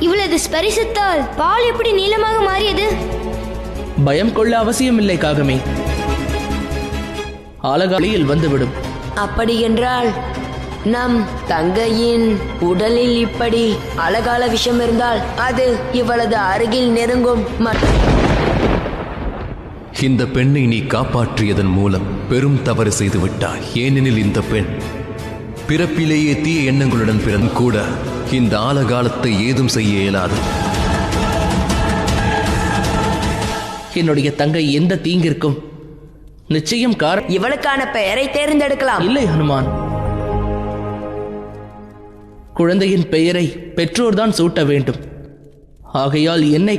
இவளது ஸ்பரிசத்தால் பால் எப்படி நீளமாக மாறியது? பயம் கொள்ள அவசியமில்லை காகமே, ஆலகாலியில் வந்துவிடும். அப்படி என்றால் நம் தங்கையின் உடலில் இப்படி அழகால விஷம் இருந்தால் அது இவளது அருகில் நெருங்கும். இந்த பெண்ணை நீ காப்பாற்றியதன் மூலம் பெரும் தவறு செய்து விட்டாய். ஏனெனில் இந்த பெண் பிறப்பிலேயே தீய எண்ணங்களுடன் பிறந்து கூட இந்த ஆலகாலத்தை ஏதும் செய்ய இயலாது. என்னுடைய தங்கை எந்த தீங்கிற்கும் நிச்சயம் இவளுக்கான பெயரை தேர்ந்தெடுக்கலாம். இல்லை ஹனுமான், குழந்தையின் பெயரை பெற்றோர்தான் சூட்ட வேண்டும். ஆகையால் என்னை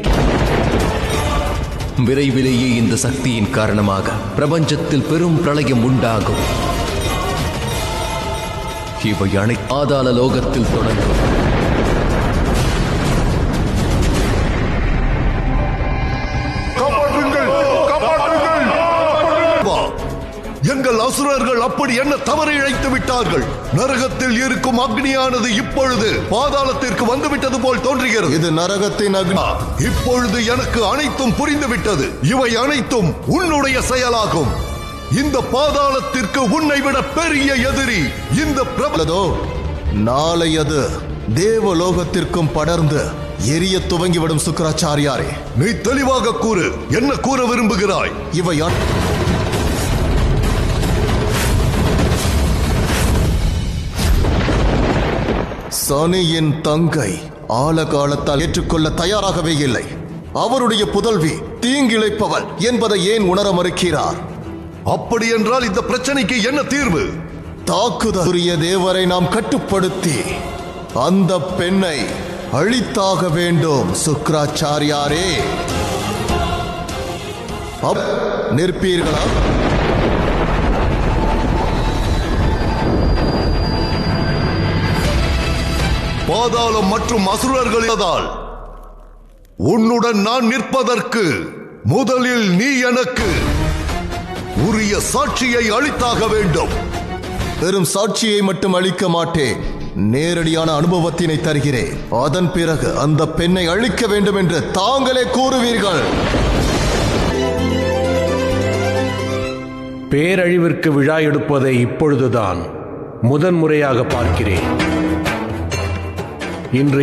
விரைவிலேயே இந்த சக்தியின் காரணமாக பிரபஞ்சத்தில் பெரும் பிரளயம் உண்டாகும். இவை அனைத்து பாதாள லோகத்தில் தொடங்கும். எங்கள் அசுரர்கள் அப்படி என்ன தவறு இழைத்து விட்டார்கள்? நரகத்தில் இருக்கும் அக்னியானது இப்பொழுது பாதாளத்திற்கு வந்துவிட்டது போல் தோன்றுகிறது. இது நரகத்தின் அக்னி. இப்பொழுது எனக்கு அனைத்தும் புரிந்துவிட்டது. இவை அனைத்தும் உன்னுடைய செயலாகும். இந்த பாதாளத்திற்கு உன்னை விட பெரிய எதிரி இந்த பிரபலதோ. நாளை அது தேவலோகத்திற்கும் படர்ந்து எரிய துவங்கிவிடும். சுக்கராச்சாரியாரே, நீ தெளிவாக கூறு. என்ன கூற விரும்புகிறாய்? இவை சனியின் தங்கை ஆலகாலத்தால் ஏற்றுக்கொள்ள தயாராகவே இல்லை. அவருடைய புதல்வி தீங்கிழைப்பவள் என்பதை ஏன் உணர மறுக்கிறார்? அப்படி என்றால் இந்த பிரச்சனைக்கு என்ன தீர்வு? தாக்குதலுரிய தேவரை நாம் கட்டுப்படுத்தி அந்த பெண்ணை அழித்தாக வேண்டும். சுக்கராச்சாரியாரே, நிற்பீர்களா? பாதாளம் மற்றும் அசுரர்களால் உன்னுடன் நான் நிற்பதற்கு முதலில் நீ எனக்கு உரிய சாட்சியை அளித்தாக வேண்டும். பெரும் சாட்சியை மட்டும் அளிக்க மாட்டேன், நேரடியான அனுபவத்தினை தருகிறேன். அதன் பிறகு அந்த பெண்ணை அழிக்க வேண்டும் என்று தாங்களே கூறுவீர்கள். பேரழிவிற்கு விழா எடுப்பதை இப்பொழுதுதான் முதன்முறையாக பார்க்கிறேன். இன்று